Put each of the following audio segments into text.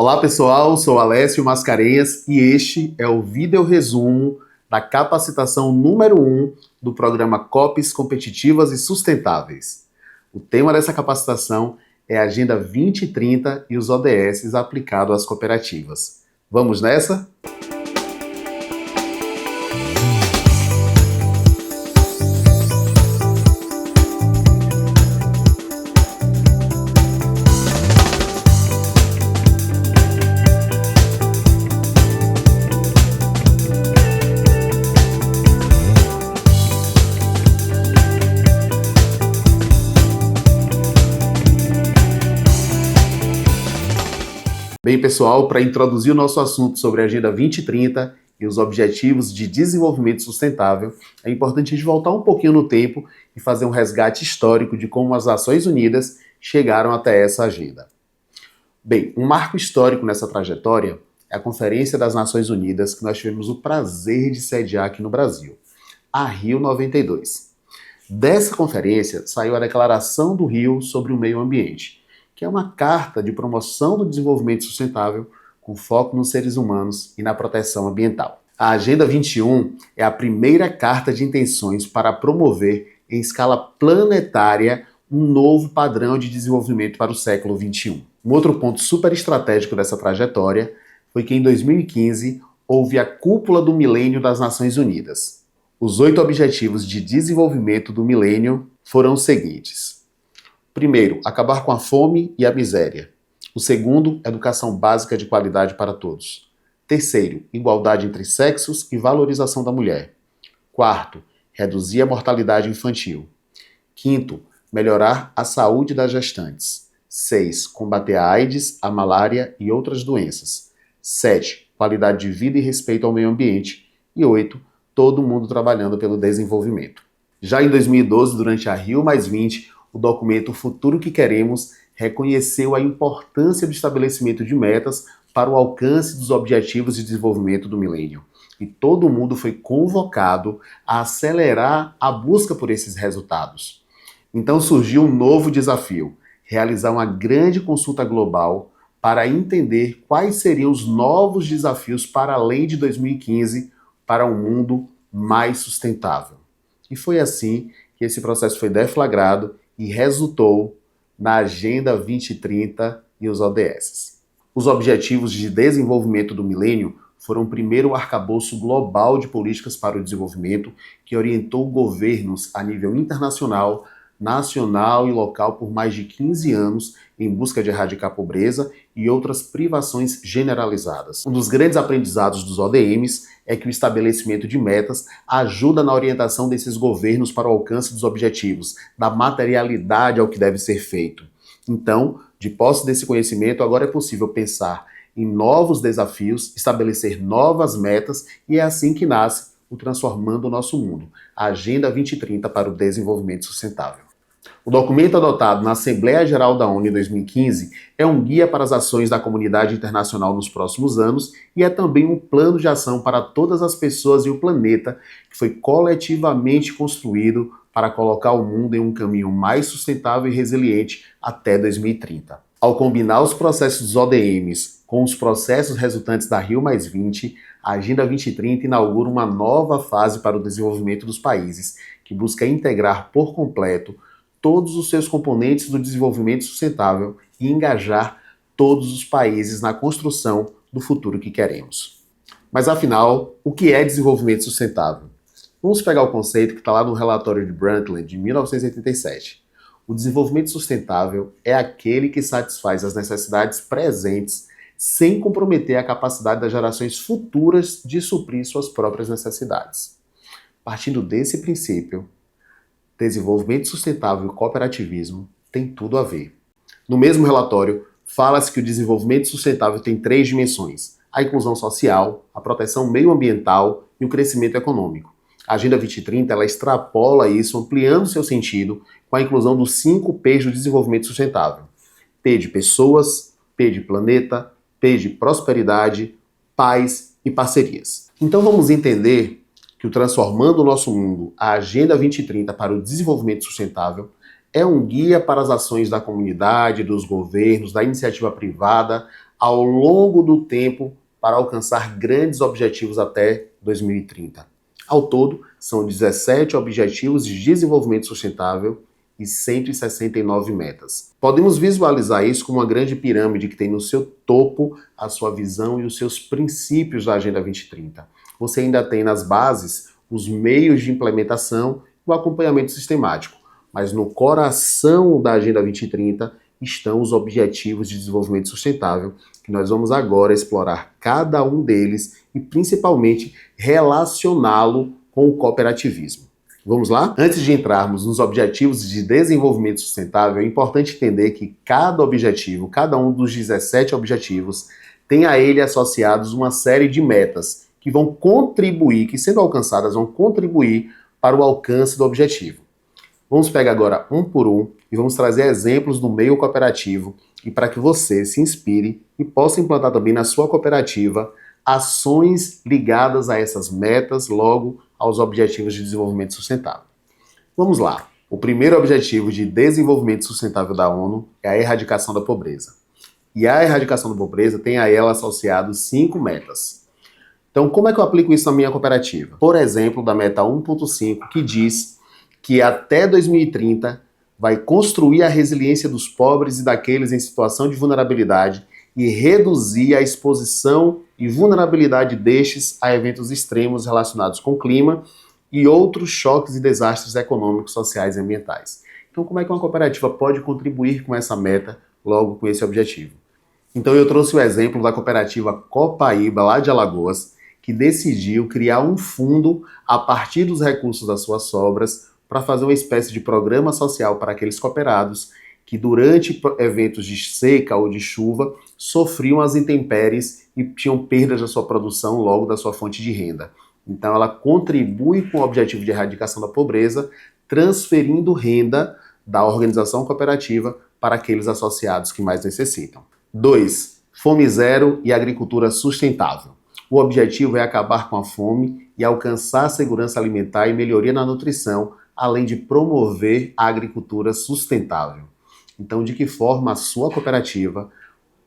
Olá pessoal, sou Alessio Mascarenhas e este é o vídeo resumo da capacitação número 1 do programa COPs Competitivas e Sustentáveis. O tema dessa capacitação é a Agenda 2030 e os ODS aplicados às cooperativas. Vamos nessa? Bem, pessoal, para introduzir o nosso assunto sobre a Agenda 2030 e os Objetivos de Desenvolvimento Sustentável, é importante a gente voltar um pouquinho no tempo e fazer um resgate histórico de como as Nações Unidas chegaram até essa agenda. Bem, um marco histórico nessa trajetória é a Conferência das Nações Unidas que nós tivemos o prazer de sediar aqui no Brasil, a Rio 92. Dessa conferência saiu a Declaração do Rio sobre o Meio Ambiente, que é uma carta de promoção do desenvolvimento sustentável com foco nos seres humanos e na proteção ambiental. A Agenda 21 é a primeira carta de intenções para promover, em escala planetária, um novo padrão de desenvolvimento para o século 21. Um outro ponto super estratégico dessa trajetória foi que em 2015 houve a Cúpula do Milênio das Nações Unidas. Os 8 Objetivos de Desenvolvimento do Milênio foram os seguintes. Primeiro, acabar com a fome e a miséria. O segundo, educação básica de qualidade para todos. Terceiro, igualdade entre sexos e valorização da mulher. Quarto, reduzir a mortalidade infantil. Quinto, melhorar a saúde das gestantes. 6, combater a AIDS, a malária e outras doenças. 7, qualidade de vida e respeito ao meio ambiente. E 8, todo mundo trabalhando pelo desenvolvimento. Já em 2012, durante a Rio+20, o documento Futuro que Queremos reconheceu a importância do estabelecimento de metas para o alcance dos Objetivos de Desenvolvimento do Milênio. E todo mundo foi convocado a acelerar a busca por esses resultados. Então surgiu um novo desafio: realizar uma grande consulta global para entender quais seriam os novos desafios para além de 2015 para um mundo mais sustentável. E foi assim que esse processo foi deflagrado e resultou na Agenda 2030 e os ODS. Os Objetivos de Desenvolvimento do Milênio foram o primeiro arcabouço global de políticas para o desenvolvimento que orientou governos a nível internacional, nacional e local por mais de 15 anos em busca de erradicar a pobreza e outras privações generalizadas. Um dos grandes aprendizados dos ODMs é que o estabelecimento de metas ajuda na orientação desses governos para o alcance dos objetivos, da materialidade ao que deve ser feito. Então, de posse desse conhecimento, agora é possível pensar em novos desafios, estabelecer novas metas e é assim que nasce o Transformando o Nosso Mundo, a Agenda 2030 para o Desenvolvimento Sustentável. O documento adotado na Assembleia Geral da ONU em 2015 é um guia para as ações da comunidade internacional nos próximos anos e é também um plano de ação para todas as pessoas e o planeta que foi coletivamente construído para colocar o mundo em um caminho mais sustentável e resiliente até 2030. Ao combinar os processos dos ODMs com os processos resultantes da Rio+20, a Agenda 2030 inaugura uma nova fase para o desenvolvimento dos países, que busca integrar por completo todos os seus componentes do desenvolvimento sustentável e engajar todos os países na construção do futuro que queremos. Mas afinal, o que é desenvolvimento sustentável? Vamos pegar o conceito que está lá no relatório de Brundtland, de 1987. O desenvolvimento sustentável é aquele que satisfaz as necessidades presentes sem comprometer a capacidade das gerações futuras de suprir suas próprias necessidades. Partindo desse princípio, desenvolvimento sustentável e cooperativismo têm tudo a ver. No mesmo relatório, fala-se que o desenvolvimento sustentável tem 3 dimensões: a inclusão social, a proteção meioambiental e o crescimento econômico. A Agenda 2030 ela extrapola isso, ampliando seu sentido com a inclusão dos 5 P's do desenvolvimento sustentável. P de pessoas, P de planeta, P de prosperidade, paz e parcerias. Então vamos entender que o Transformando o Nosso Mundo, a Agenda 2030 para o Desenvolvimento Sustentável, é um guia para as ações da comunidade, dos governos, da iniciativa privada, ao longo do tempo para alcançar grandes objetivos até 2030. Ao todo, são 17 Objetivos de Desenvolvimento Sustentável e 169 metas. Podemos visualizar isso como uma grande pirâmide que tem no seu topo a sua visão e os seus princípios da Agenda 2030. Você ainda tem nas bases os meios de implementação e o acompanhamento sistemático, mas no coração da Agenda 2030 estão os Objetivos de Desenvolvimento Sustentável, que nós vamos agora explorar cada um deles e principalmente relacioná-lo com o cooperativismo. Vamos lá? Antes de entrarmos nos Objetivos de Desenvolvimento Sustentável, é importante entender que cada objetivo, cada um dos 17 objetivos, tem a ele associados uma série de metas que vão contribuir, que sendo alcançadas vão contribuir para o alcance do objetivo. Vamos pegar agora um por um e vamos trazer exemplos do meio cooperativo e para que você se inspire e possa implantar também na sua cooperativa ações ligadas a essas metas, logo aos Objetivos de Desenvolvimento Sustentável. Vamos lá. O primeiro Objetivo de Desenvolvimento Sustentável da ONU é a erradicação da pobreza. E a erradicação da pobreza tem a ela associados 5 metas. Então, como é que eu aplico isso na minha cooperativa? Por exemplo, da meta 1.5, que diz que até 2030 vai construir a resiliência dos pobres e daqueles em situação de vulnerabilidade e reduzir a exposição e vulnerabilidade destes a eventos extremos relacionados com o clima e outros choques e desastres econômicos, sociais e ambientais. Então, como é que uma cooperativa pode contribuir com essa meta, logo com esse objetivo? Então, eu trouxe o exemplo da cooperativa Copaíba, lá de Alagoas, que decidiu criar um fundo a partir dos recursos das suas sobras para fazer uma espécie de programa social para aqueles cooperados que durante eventos de seca ou de chuva sofriam as intempéries e tinham perdas da sua produção, logo da sua fonte de renda. Então ela contribui com o objetivo de erradicação da pobreza, transferindo renda da organização cooperativa para aqueles associados que mais necessitam. 2. Fome zero e agricultura sustentável. O objetivo é acabar com a fome e alcançar a segurança alimentar e melhoria na nutrição, além de promover a agricultura sustentável. Então, de que forma a sua cooperativa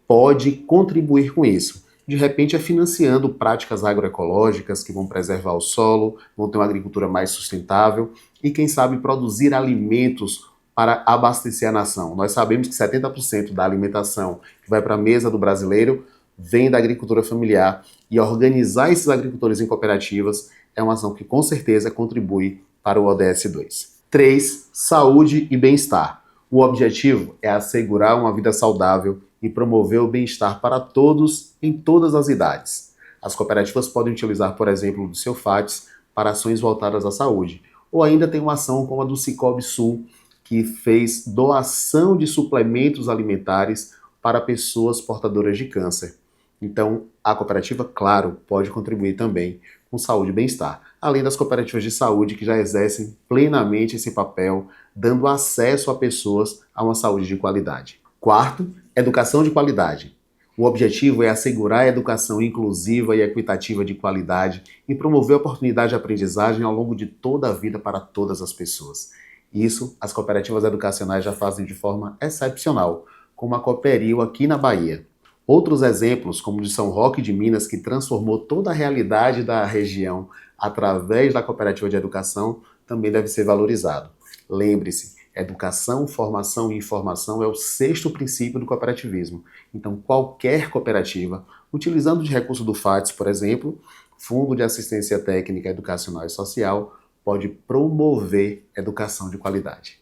pode contribuir com isso? De repente, é financiando práticas agroecológicas que vão preservar o solo, vão ter uma agricultura mais sustentável e, quem sabe, produzir alimentos para abastecer a nação. Nós sabemos que 70% da alimentação que vai para a mesa do brasileiro vem da agricultura familiar e organizar esses agricultores em cooperativas é uma ação que, com certeza, contribui para o ODS 2. 3. Saúde e bem-estar. O objetivo é assegurar uma vida saudável e promover o bem-estar para todos em todas as idades. As cooperativas podem utilizar, por exemplo, do seu FATS para ações voltadas à saúde. Ou ainda tem uma ação como a do Cicobi Sul, que fez doação de suplementos alimentares para pessoas portadoras de câncer. Então, a cooperativa, claro, pode contribuir também com saúde e bem-estar, além das cooperativas de saúde que já exercem plenamente esse papel, dando acesso a pessoas a uma saúde de qualidade. 4. Educação de qualidade. O objetivo é assegurar a educação inclusiva e equitativa de qualidade e promover a oportunidade de aprendizagem ao longo de toda a vida para todas as pessoas. Isso as cooperativas educacionais já fazem de forma excepcional, como a Cooperil aqui na Bahia. Outros exemplos, como o de São Roque de Minas, que transformou toda a realidade da região através da cooperativa de educação, também deve ser valorizado. Lembre-se, educação, formação e informação é o 6º princípio do cooperativismo. Então, qualquer cooperativa, utilizando de recurso do FATS, por exemplo, Fundo de Assistência Técnica Educacional e Social, pode promover educação de qualidade.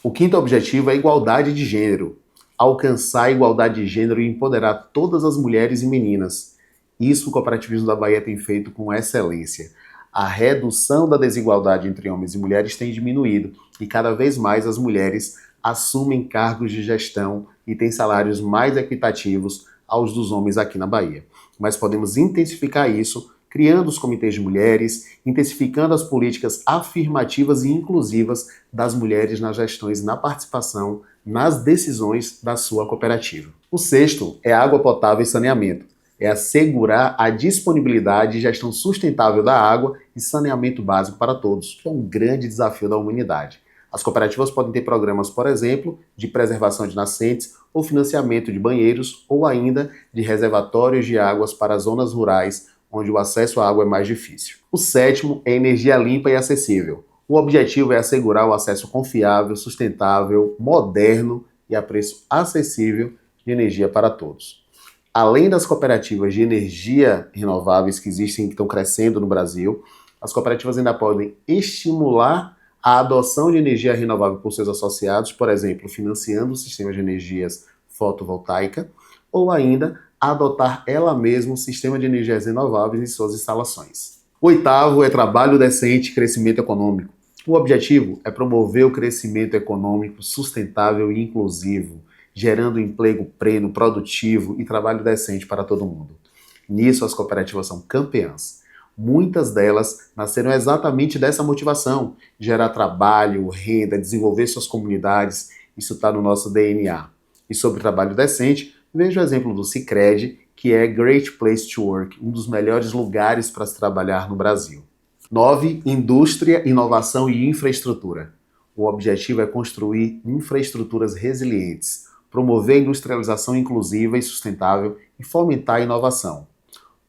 O 5º objetivo é a igualdade de gênero. Alcançar a igualdade de gênero e empoderar todas as mulheres e meninas. Isso o cooperativismo da Bahia tem feito com excelência. A redução da desigualdade entre homens e mulheres tem diminuído e cada vez mais as mulheres assumem cargos de gestão e têm salários mais equitativos aos dos homens aqui na Bahia. Mas podemos intensificar isso criando os comitês de mulheres, intensificando as políticas afirmativas e inclusivas das mulheres nas gestões e na participação nas decisões da sua cooperativa. O 6º é água potável e saneamento. É assegurar a disponibilidade e gestão sustentável da água e saneamento básico para todos, que é um grande desafio da humanidade. As cooperativas podem ter programas, por exemplo, de preservação de nascentes ou financiamento de banheiros ou ainda de reservatórios de águas para zonas rurais onde o acesso à água é mais difícil. O sétimo é energia limpa e acessível. O objetivo é assegurar o acesso confiável, sustentável, moderno e a preço acessível de energia para todos. Além das cooperativas de energia renováveis que existem e que estão crescendo no Brasil, as cooperativas ainda podem estimular a adoção de energia renovável por seus associados, por exemplo, financiando sistemas de energias fotovoltaica, ou ainda adotar ela mesma um sistema de energias renováveis em suas instalações. O oitavo é trabalho decente e crescimento econômico. O objetivo é promover o crescimento econômico sustentável e inclusivo, gerando emprego pleno, produtivo e trabalho decente para todo mundo. Nisso, as cooperativas são campeãs. Muitas delas nasceram exatamente dessa motivação, gerar trabalho, renda, desenvolver suas comunidades, isso está no nosso DNA. E sobre trabalho decente, veja o exemplo do Sicredi, que é Great Place to Work, um dos melhores lugares para se trabalhar no Brasil. 9. Indústria, inovação e infraestrutura. O objetivo é construir infraestruturas resilientes, promover a industrialização inclusiva e sustentável e fomentar a inovação.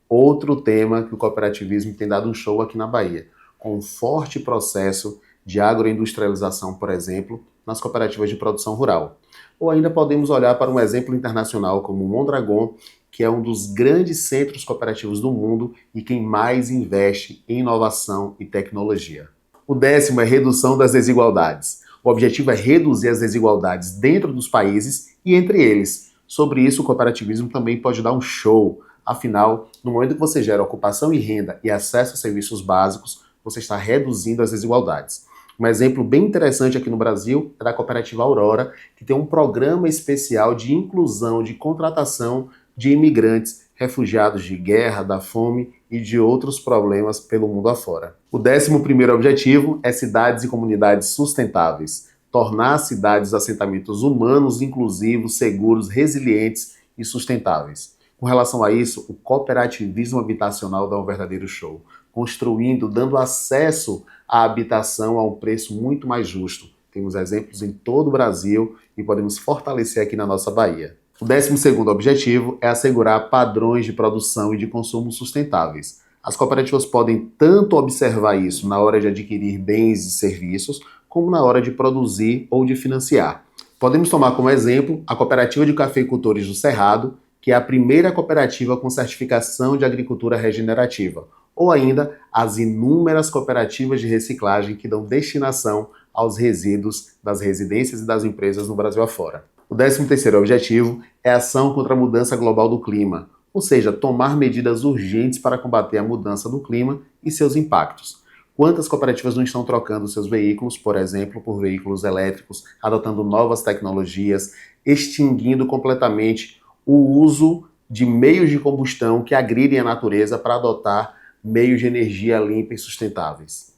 Outro tema que o cooperativismo tem dado um show aqui na Bahia, com um forte processo de agroindustrialização, por exemplo, nas cooperativas de produção rural. Ou ainda podemos olhar para um exemplo internacional como o Mondragon, que é um dos grandes centros cooperativos do mundo e quem mais investe em inovação e tecnologia. O 10º é redução das desigualdades. O objetivo é reduzir as desigualdades dentro dos países e entre eles. Sobre isso, o cooperativismo também pode dar um show. Afinal, no momento que você gera ocupação e renda e acesso a serviços básicos, você está reduzindo as desigualdades. Um exemplo bem interessante aqui no Brasil é da cooperativa Aurora, que tem um programa especial de inclusão, de contratação de imigrantes, refugiados de guerra, da fome e de outros problemas pelo mundo afora. O 11º objetivo é cidades e comunidades sustentáveis. Tornar cidades assentamentos humanos, inclusivos, seguros, resilientes e sustentáveis. Com relação a isso, o cooperativismo habitacional dá um verdadeiro show, construindo, dando acesso à habitação a um preço muito mais justo. Temos exemplos em todo o Brasil e podemos fortalecer aqui na nossa Bahia. O 12º objetivo é assegurar padrões de produção e de consumo sustentáveis. As cooperativas podem tanto observar isso na hora de adquirir bens e serviços, como na hora de produzir ou de financiar. Podemos tomar como exemplo a Cooperativa de Cafeicultores do Cerrado, que é a primeira cooperativa com certificação de agricultura regenerativa, ou ainda as inúmeras cooperativas de reciclagem que dão destinação aos resíduos das residências e das empresas no Brasil afora. O 13º objetivo é a ação contra a mudança global do clima, ou seja, tomar medidas urgentes para combater a mudança do clima e seus impactos. Quantas cooperativas não estão trocando seus veículos, por exemplo, por veículos elétricos, adotando novas tecnologias, extinguindo completamente o uso de meios de combustão que agridem a natureza para adotar meios de energia limpa e sustentáveis.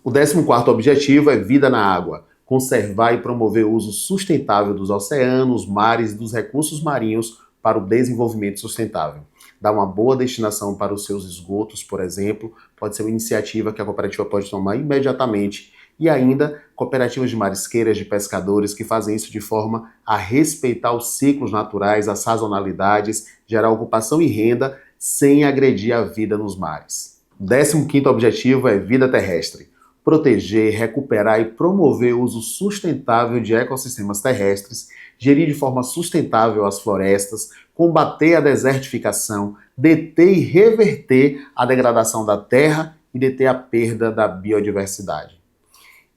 O 14º objetivo é vida na água, conservar e promover o uso sustentável dos oceanos, mares e dos recursos marinhos para o desenvolvimento sustentável. Dar uma boa destinação para os seus esgotos, por exemplo, pode ser uma iniciativa que a cooperativa pode tomar imediatamente. E ainda, cooperativas de marisqueiras, de pescadores, que fazem isso de forma a respeitar os ciclos naturais, as sazonalidades, gerar ocupação e renda, sem agredir a vida nos mares. O 15º objetivo é vida terrestre. Proteger, recuperar e promover o uso sustentável de ecossistemas terrestres, gerir de forma sustentável as florestas, combater a desertificação, deter e reverter a degradação da terra e deter a perda da biodiversidade.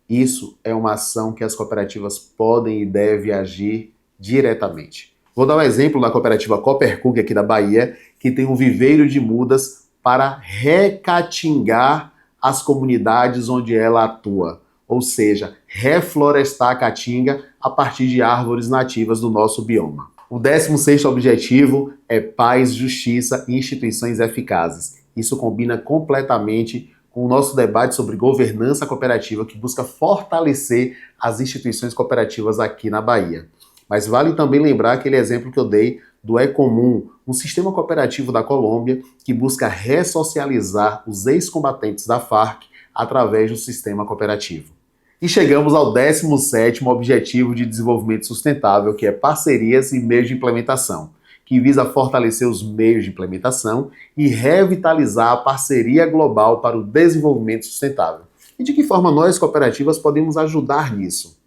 Isso é uma ação que as cooperativas podem e devem agir diretamente. Vou dar um exemplo da cooperativa Coopercook aqui da Bahia, que tem um viveiro de mudas para recatingar as comunidades onde ela atua, ou seja, reflorestar a caatinga a partir de árvores nativas do nosso bioma. O 16º objetivo é paz, justiça e instituições eficazes. Isso combina completamente com o nosso debate sobre governança cooperativa, que busca fortalecer as instituições cooperativas aqui na Bahia. Mas vale também lembrar aquele exemplo que eu dei do Ecomum, um sistema cooperativo da Colômbia que busca ressocializar os ex-combatentes da Farc através do sistema cooperativo. E chegamos ao 17º Objetivo de Desenvolvimento Sustentável, que é parcerias e meios de implementação, que visa fortalecer os meios de implementação e revitalizar a parceria global para o desenvolvimento sustentável. E de que forma nós, cooperativas, podemos ajudar nisso?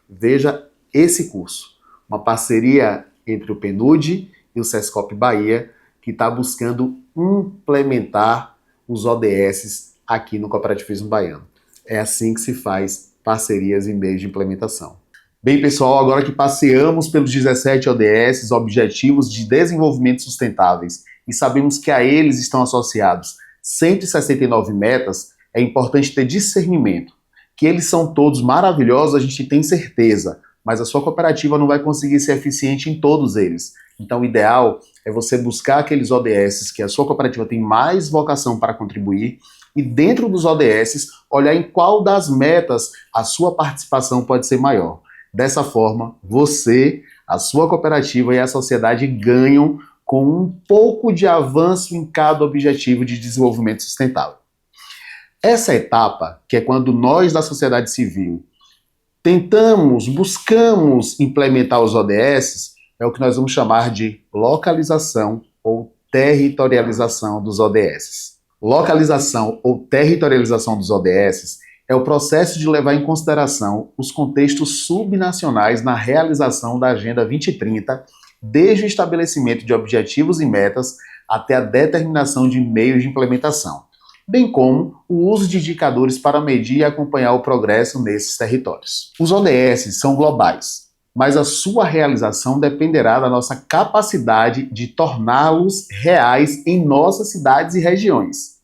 Veja esse curso, uma parceria entre o PNUD e o Sescop Bahia, que está buscando implementar os ODS aqui no cooperativismo baiano. É assim que se faz parcerias e meios de implementação. Bem, pessoal, agora que passeamos pelos 17 ODS, Objetivos de Desenvolvimento Sustentáveis, e sabemos que a eles estão associados 169 metas, é importante ter discernimento. Que eles são todos maravilhosos, a gente tem certeza, mas a sua cooperativa não vai conseguir ser eficiente em todos eles. Então, o ideal é você buscar aqueles ODS que a sua cooperativa tem mais vocação para contribuir e, dentro dos ODS, olhar em qual das metas a sua participação pode ser maior. Dessa forma, você, a sua cooperativa e a sociedade ganham com um pouco de avanço em cada objetivo de desenvolvimento sustentável. Essa etapa, que é quando nós da sociedade civil buscamos implementar os ODS, é o que nós vamos chamar de localização ou territorialização dos ODS. Localização ou territorialização dos ODS é o processo de levar em consideração os contextos subnacionais na realização da Agenda 2030, desde o estabelecimento de objetivos e metas até a determinação de meios de implementação, bem como o uso de indicadores para medir e acompanhar o progresso nesses territórios. Os ODS são globais, mas a sua realização dependerá da nossa capacidade de torná-los reais em nossas cidades e regiões.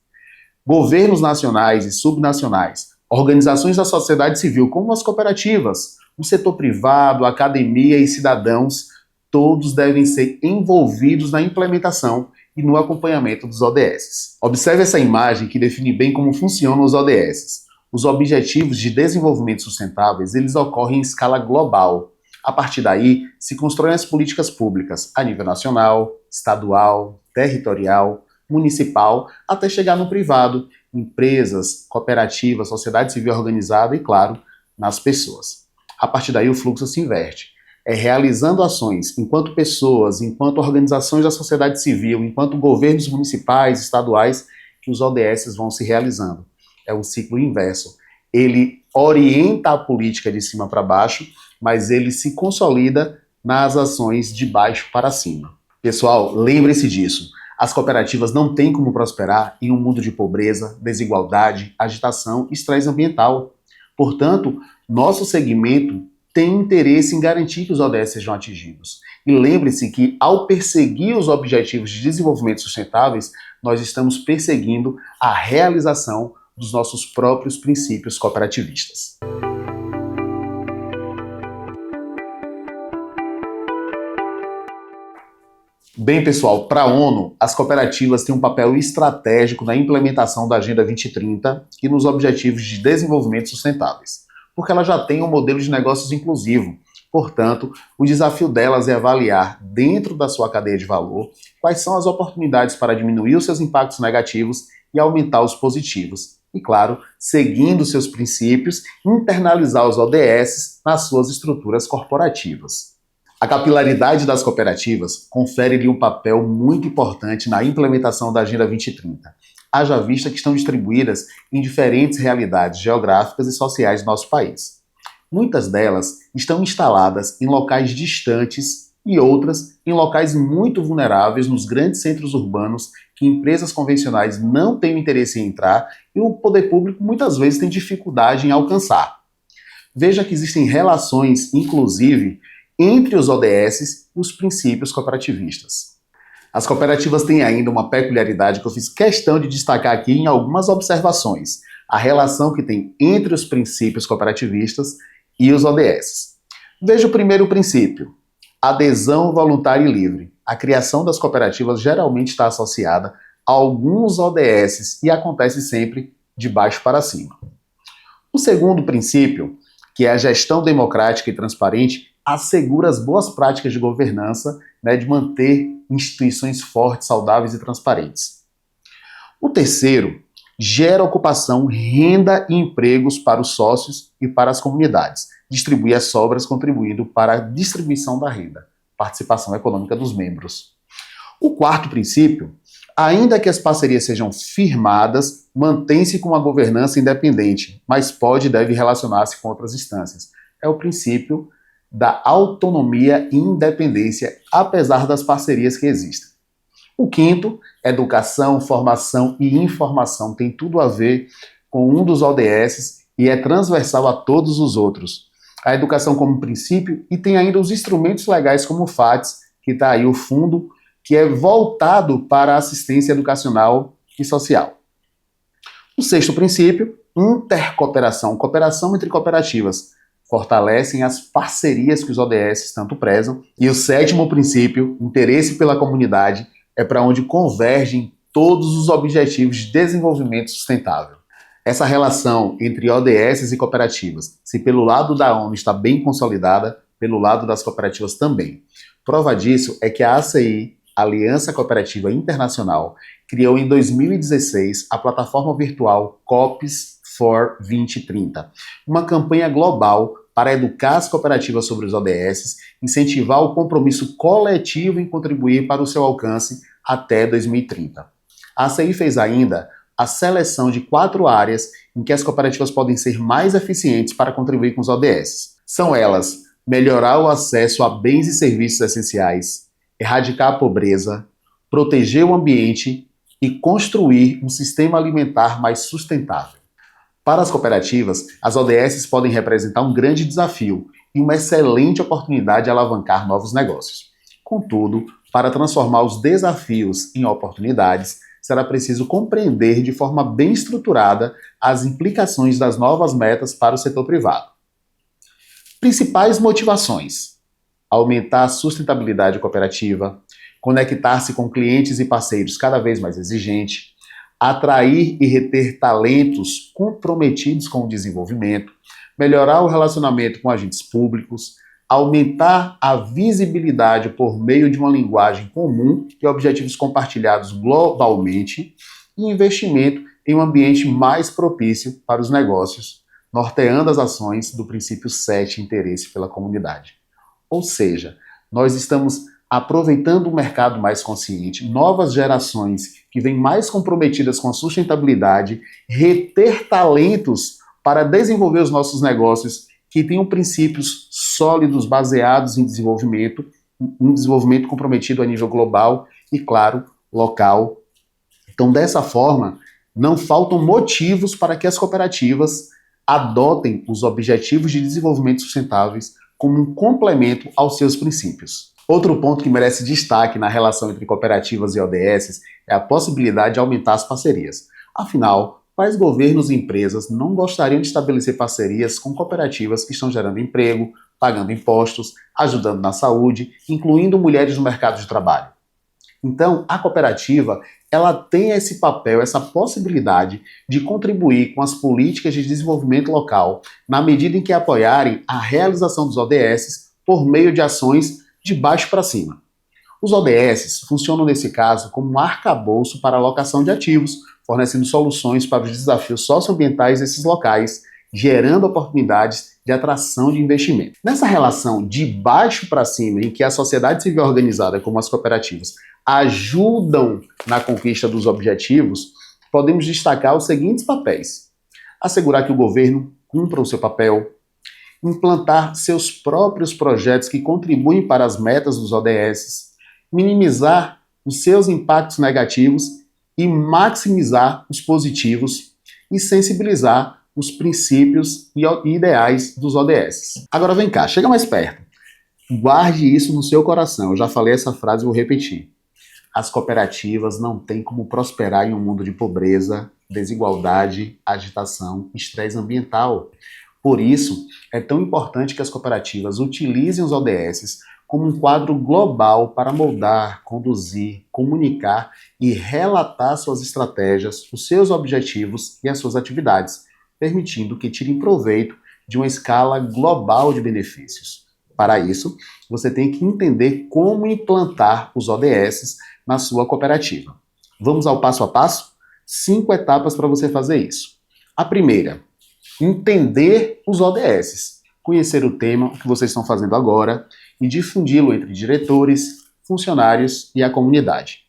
Governos nacionais e subnacionais, organizações da sociedade civil, como as cooperativas, o setor privado, a academia e cidadãos, todos devem ser envolvidos na implementação e no acompanhamento dos ODS. Observe essa imagem que define bem como funcionam os ODS. Os Objetivos de Desenvolvimento Sustentáveis, eles ocorrem em escala global. A partir daí, se constroem as políticas públicas a nível nacional, estadual, territorial, municipal, até chegar no privado, empresas, cooperativas, sociedade civil organizada e, claro, nas pessoas. A partir daí, o fluxo se inverte. É realizando ações enquanto pessoas, enquanto organizações da sociedade civil, enquanto governos municipais, estaduais, que os ODS vão se realizando. É um ciclo inverso. Ele orienta a política de cima para baixo, mas ele se consolida nas ações de baixo para cima. Pessoal, lembre-se disso. As cooperativas não têm como prosperar em um mundo de pobreza, desigualdade, agitação e estresse ambiental. Portanto, nosso segmento tem interesse em garantir que os ODS sejam atingidos. E lembre-se que, ao perseguir os objetivos de desenvolvimento sustentáveis, nós estamos perseguindo a realização dos nossos próprios princípios cooperativistas. Bem, pessoal, para a ONU, as cooperativas têm um papel estratégico na implementação da Agenda 2030 e nos Objetivos de Desenvolvimento Sustentáveis, porque ela já tem um modelo de negócios inclusivo. Portanto, o desafio delas é avaliar, dentro da sua cadeia de valor, quais são as oportunidades para diminuir os seus impactos negativos e aumentar os positivos. E, claro, seguindo seus princípios, internalizar os ODS nas suas estruturas corporativas. A capilaridade das cooperativas confere-lhe um papel muito importante na implementação da Agenda 2030, haja vista que estão distribuídas em diferentes realidades geográficas e sociais do nosso país. Muitas delas estão instaladas em locais distantes e outras em locais muito vulneráveis nos grandes centros urbanos que empresas convencionais não têm interesse em entrar e o poder público muitas vezes tem dificuldade em alcançar. Veja que existem relações, inclusive, entre os ODS e os princípios cooperativistas. As cooperativas têm ainda uma peculiaridade que eu fiz questão de destacar aqui em algumas observações, a relação que tem entre os princípios cooperativistas e os ODS. Veja o primeiro princípio, adesão voluntária e livre. A criação das cooperativas geralmente está associada a alguns ODS e acontece sempre de baixo para cima. O segundo princípio, que é a gestão democrática e transparente, assegura as boas práticas de governança, de manter instituições fortes, saudáveis e transparentes. O terceiro, gera ocupação, renda e empregos para os sócios e para as comunidades, distribui as sobras contribuindo para a distribuição da renda, participação econômica dos membros. O quarto princípio, ainda que as parcerias sejam firmadas, mantém-se com uma governança independente, mas pode e deve relacionar-se com outras instâncias. É o princípio da autonomia e independência, apesar das parcerias que existem. O quinto, educação, formação e informação, tem tudo a ver com um dos ODS e é transversal a todos os outros. A educação como princípio e tem ainda os instrumentos legais como o FATS, que está aí o fundo, que é voltado para a assistência educacional e social. O sexto princípio, intercooperação, cooperação entre cooperativas, fortalecem as parcerias que os ODS tanto prezam. E o sétimo princípio, interesse pela comunidade, é para onde convergem todos os objetivos de desenvolvimento sustentável. Essa relação entre ODS e cooperativas, se pelo lado da ONU está bem consolidada, pelo lado das cooperativas também. Prova disso é que a ACI, Aliança Cooperativa Internacional, criou em 2016 a plataforma virtual COPS for 2030, uma campanha global para educar as cooperativas sobre os ODS, incentivar o compromisso coletivo em contribuir para o seu alcance até 2030. A ACI fez ainda a seleção de 4 áreas em que as cooperativas podem ser mais eficientes para contribuir com os ODS. São elas: melhorar o acesso a bens e serviços essenciais, erradicar a pobreza, proteger o ambiente e construir um sistema alimentar mais sustentável. Para as cooperativas, as ODS podem representar um grande desafio e uma excelente oportunidade de alavancar novos negócios. Contudo, para transformar os desafios em oportunidades, será preciso compreender de forma bem estruturada as implicações das novas metas para o setor privado. Principais motivações: aumentar a sustentabilidade cooperativa, conectar-se com clientes e parceiros cada vez mais exigentes, atrair e reter talentos comprometidos com o desenvolvimento, melhorar o relacionamento com agentes públicos, aumentar a visibilidade por meio de uma linguagem comum e objetivos compartilhados globalmente, e investimento em um ambiente mais propício para os negócios, norteando as ações do princípio 7, interesse pela comunidade. Ou seja, nós estamos aproveitando um mercado mais consciente, novas gerações que vêm mais comprometidas com a sustentabilidade, reter talentos para desenvolver os nossos negócios que tenham princípios sólidos baseados em desenvolvimento, um desenvolvimento comprometido a nível global e, claro, local. Então, dessa forma, não faltam motivos para que as cooperativas adotem os objetivos de desenvolvimento sustentáveis como um complemento aos seus princípios. Outro ponto que merece destaque na relação entre cooperativas e ODS é a possibilidade de aumentar as parcerias. Afinal, quais governos e empresas não gostariam de estabelecer parcerias com cooperativas que estão gerando emprego, pagando impostos, ajudando na saúde, incluindo mulheres no mercado de trabalho? Então, a cooperativa, ela tem esse papel, essa possibilidade de contribuir com as políticas de desenvolvimento local, na medida em que apoiarem a realização dos ODS por meio de ações de baixo para cima. Os ODS funcionam, nesse caso, como um arcabouço para a alocação de ativos, fornecendo soluções para os desafios socioambientais desses locais, gerando oportunidades de atração de investimento. Nessa relação de baixo para cima, em que a sociedade civil organizada, como as cooperativas, ajudam na conquista dos objetivos, podemos destacar os seguintes papéis: assegurar que o governo cumpra o seu papel, implantar seus próprios projetos que contribuem para as metas dos ODS, minimizar os seus impactos negativos e maximizar os positivos, e sensibilizar os princípios e ideais dos ODS. Agora vem cá, chega mais perto. Guarde isso no seu coração. Eu já falei essa frase e vou repetir. As cooperativas não têm como prosperar em um mundo de pobreza, desigualdade, agitação, estresse ambiental. Por isso, é tão importante que as cooperativas utilizem os ODS como um quadro global para moldar, conduzir, comunicar e relatar suas estratégias, os seus objetivos e as suas atividades, permitindo que tirem proveito de uma escala global de benefícios. Para isso, você tem que entender como implantar os ODS na sua cooperativa. Vamos ao passo a passo? 5 etapas para você fazer isso. A primeira, entender os ODS, conhecer o tema que vocês estão fazendo agora e difundi-lo entre diretores, funcionários e a comunidade.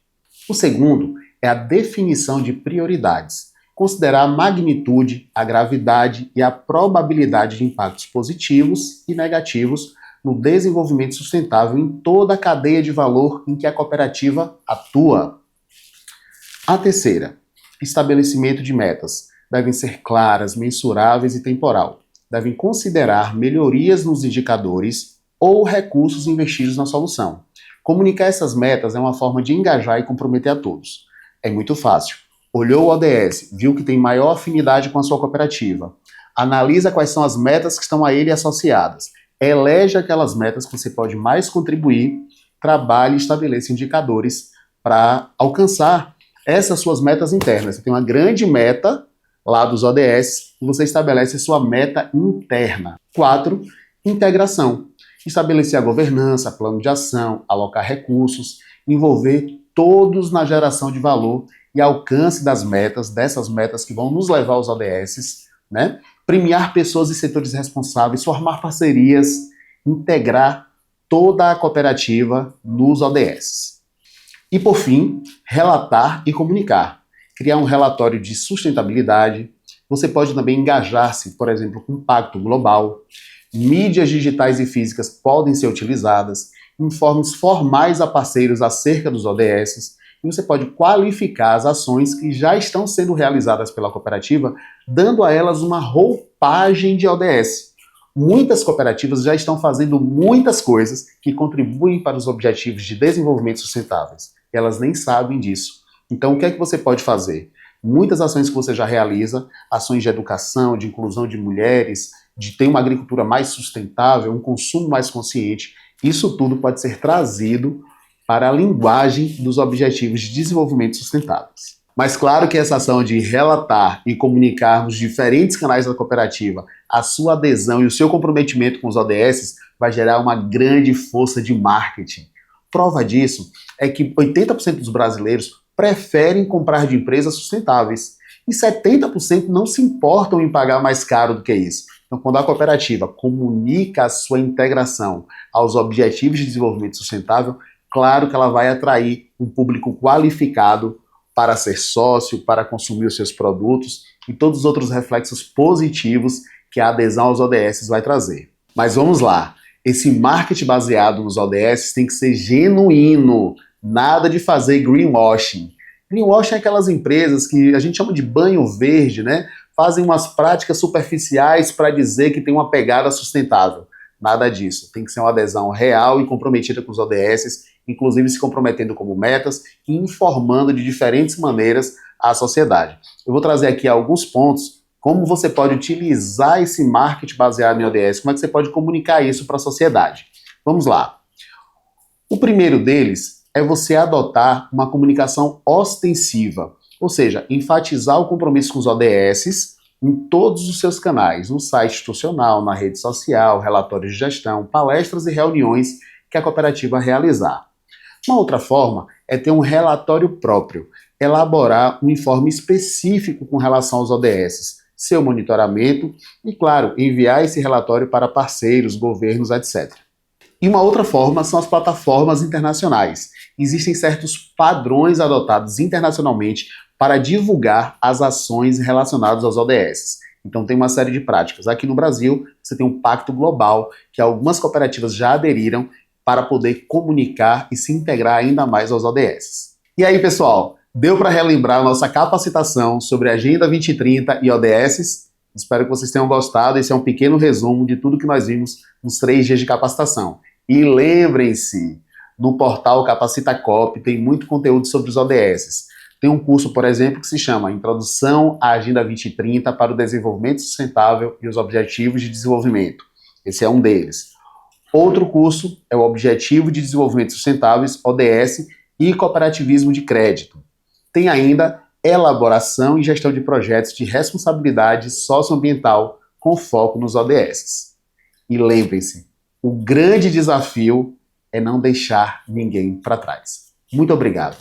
O segundo é a definição de prioridades, considerar a magnitude, a gravidade e a probabilidade de impactos positivos e negativos no desenvolvimento sustentável em toda a cadeia de valor em que a cooperativa atua. A terceira, estabelecimento de metas. Devem ser claras, mensuráveis e temporal. Devem considerar melhorias nos indicadores ou recursos investidos na solução. Comunicar essas metas é uma forma de engajar e comprometer a todos. É muito fácil. Olhou o ODS, viu que tem maior afinidade com a sua cooperativa. Analisa quais são as metas que estão a ele associadas. Elege aquelas metas que você pode mais contribuir, trabalhe e estabeleça indicadores para alcançar essas suas metas internas. Você tem uma grande meta lá dos ODS e você estabelece a sua meta interna. 4. Integração. Estabelecer a governança, plano de ação, alocar recursos, envolver todos na geração de valor e alcance dessas metas que vão nos levar aos ODS, né? Premiar pessoas e setores responsáveis, formar parcerias, integrar toda a cooperativa nos ODS. E, por fim, relatar e comunicar. Criar um relatório de sustentabilidade. Você pode também engajar-se, por exemplo, com impacto global. Mídias digitais e físicas podem ser utilizadas. Informes formais a parceiros acerca dos ODS. E você pode qualificar as ações que já estão sendo realizadas pela cooperativa, dando a elas uma roupagem de ODS. Muitas cooperativas já estão fazendo muitas coisas que contribuem para os objetivos de desenvolvimento sustentáveis. E elas nem sabem disso. Então, o que é que você pode fazer? Muitas ações que você já realiza, ações de educação, de inclusão de mulheres, de ter uma agricultura mais sustentável, um consumo mais consciente, isso tudo pode ser trazido para a linguagem dos Objetivos de Desenvolvimento Sustentáveis. Mas claro que essa ação de relatar e comunicar nos diferentes canais da cooperativa a sua adesão e o seu comprometimento com os ODS vai gerar uma grande força de marketing. Prova disso é que 80% dos brasileiros preferem comprar de empresas sustentáveis e 70% não se importam em pagar mais caro do que isso. Então, quando a cooperativa comunica a sua integração aos Objetivos de Desenvolvimento Sustentável, claro que ela vai atrair um público qualificado para ser sócio, para consumir os seus produtos e todos os outros reflexos positivos que a adesão aos ODS vai trazer. Mas vamos lá, esse marketing baseado nos ODS tem que ser genuíno, nada de fazer greenwashing. Greenwashing é aquelas empresas que a gente chama de banho verde, né? Fazem umas práticas superficiais para dizer que tem uma pegada sustentável. Nada disso, tem que ser uma adesão real e comprometida com os ODS, inclusive se comprometendo como metas e informando de diferentes maneiras a sociedade. Eu vou trazer aqui alguns pontos, como você pode utilizar esse marketing baseado em ODS, como é que você pode comunicar isso para a sociedade. Vamos lá. O primeiro deles é você adotar uma comunicação ostensiva, ou seja, enfatizar o compromisso com os ODS em todos os seus canais, no site institucional, na rede social, relatórios de gestão, palestras e reuniões que a cooperativa realizar. Uma outra forma é ter um relatório próprio, elaborar um informe específico com relação aos ODS, seu monitoramento e, claro, enviar esse relatório para parceiros, governos, etc. E uma outra forma são as plataformas internacionais. Existem certos padrões adotados internacionalmente para divulgar as ações relacionadas aos ODS. Então tem uma série de práticas. Aqui no Brasil, você tem um pacto global que algumas cooperativas já aderiram para poder comunicar e se integrar ainda mais aos ODS. E aí, pessoal, deu para relembrar a nossa capacitação sobre a Agenda 2030 e ODS? Espero que vocês tenham gostado. Esse é um pequeno resumo de tudo que nós vimos nos 3 dias de capacitação. E lembrem-se, no portal Capacita Coop tem muito conteúdo sobre os ODS. Tem um curso, por exemplo, que se chama Introdução à Agenda 2030 para o Desenvolvimento Sustentável e os Objetivos de Desenvolvimento. Esse é um deles. Outro curso é o Objetivo de Desenvolvimento Sustentáveis, ODS, e Cooperativismo de Crédito. Tem ainda Elaboração e Gestão de Projetos de Responsabilidade Socioambiental com foco nos ODS. E lembrem-se, o grande desafio é não deixar ninguém para trás. Muito obrigado.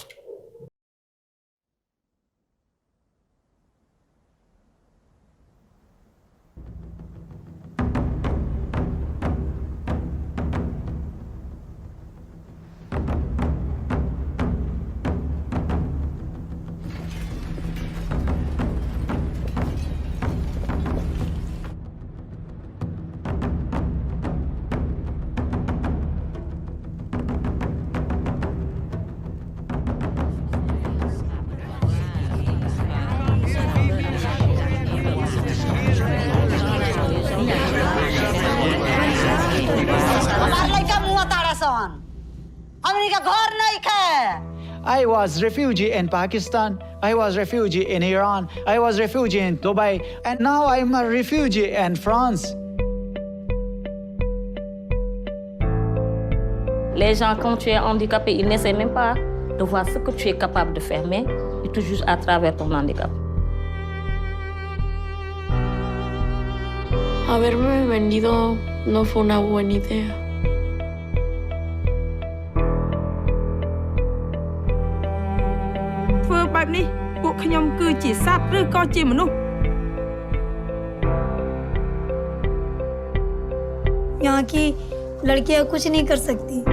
I was refugee in Pakistan. I was refugee in Iran. I was refugee in Dubai. And now I'm a refugee in France. Les gens, quand tu es handicapé, ils n'essaient même pas de voir ce que tu es capable de faire, mais ils te jugent à travers ton handicap. Haberme vendido no fue una buena idea. यहाँ की लड़कियां कुछ नहीं कर सकती।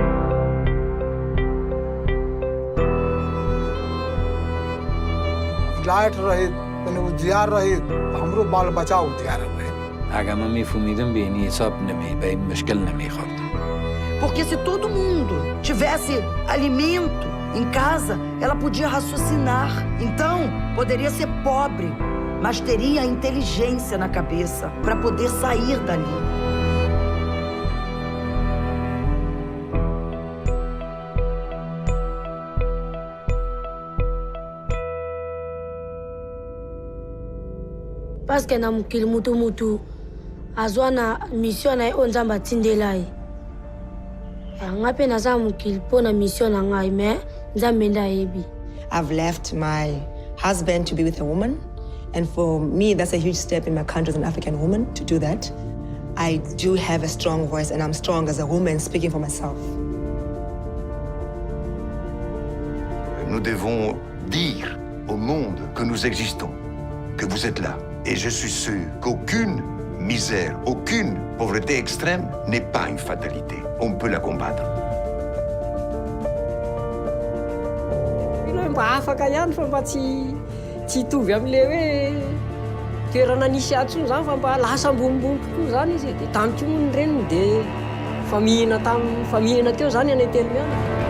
लाइट रहित अनि उजियार रहित हाम्रो बाल बच्चा उजियार रहे. Agama mifumidum bini sabnami bem mushkilnami kharta. Porque se todo mundo tivesse alimento em casa, ela podia raciocinar. Então, poderia ser pobre, mas teria inteligência na cabeça para poder sair dali. Parce que na mukili mutu azwa na mission na onza mbatindela ngape na za mukili pona mission na ngai me nzambe ndayebi. I've left my husband to be with a woman, and for me that's a huge step in my country as an African woman to do that. I do have a strong voice and I'm strong as a woman speaking for myself. Nous devons dire au monde que nous existons, que vous êtes là. Et je suis sûr qu'aucune misère, aucune pauvreté extrême n'est pas une fatalité. On peut la combattre. Mba afaka ihany fa mba tsy hitovy am'le hoe toerana nisy atsony zany fa mba lasa ambonimbony kokoa zany izy dia tamiko moa ny reniny dia famihina teo zany any Antenimiana.